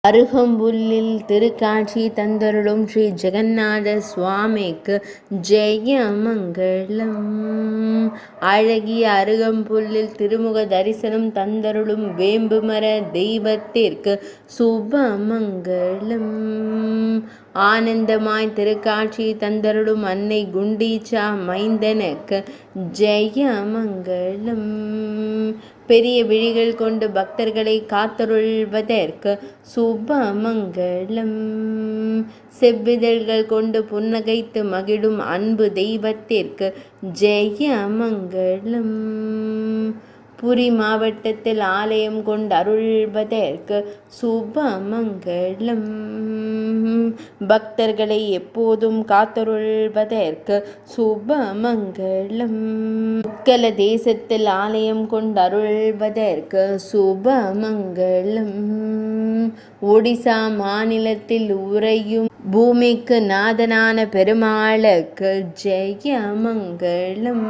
அருகம்புல்லில் திருக்காட்சி தந்தருளும் ஸ்ரீ ஜெகநாத சுவாமிக்கு ஜெயமங்கலம். அழகிய அருகம்புல்லில் திருமுக தரிசனம் தந்தருளும் வேம்புமர தெய்வத்திற்கு சுபமங்கலம். ஆனந்தமாய் திருக்காட்சி தந்தருளும் அன்னை குண்டீச்சா மைந்தனுக்கு ஜெயமங்கலம். பெரிய விழிகள் கொண்டு பக்தர்களை காத்தருள்வதற்கு சுபமங்கலம். செவ்விதழ்கள் கொண்டு புன்னகைத்து மகிழும் அன்பு தெய்வத்திற்கு ஜெயமங்கலம். புரி மாவட்டத்தில் ஆலயம் கொண்டு அருள்வதற்கு சுபமங்கலம். பக்தர்களை எப்போதும் காத்தருள்வதற்கு சுபமங்கலம். உத்கல தேசத்தில் ஆலயம் கொண்டு அருள்வதற்கு சுபமங்கலம். ஒடிசா மாநிலத்தில் உறையும் பூமிக்கு நாதனான பெருமாளுக்கு ஜெயமங்கலம்.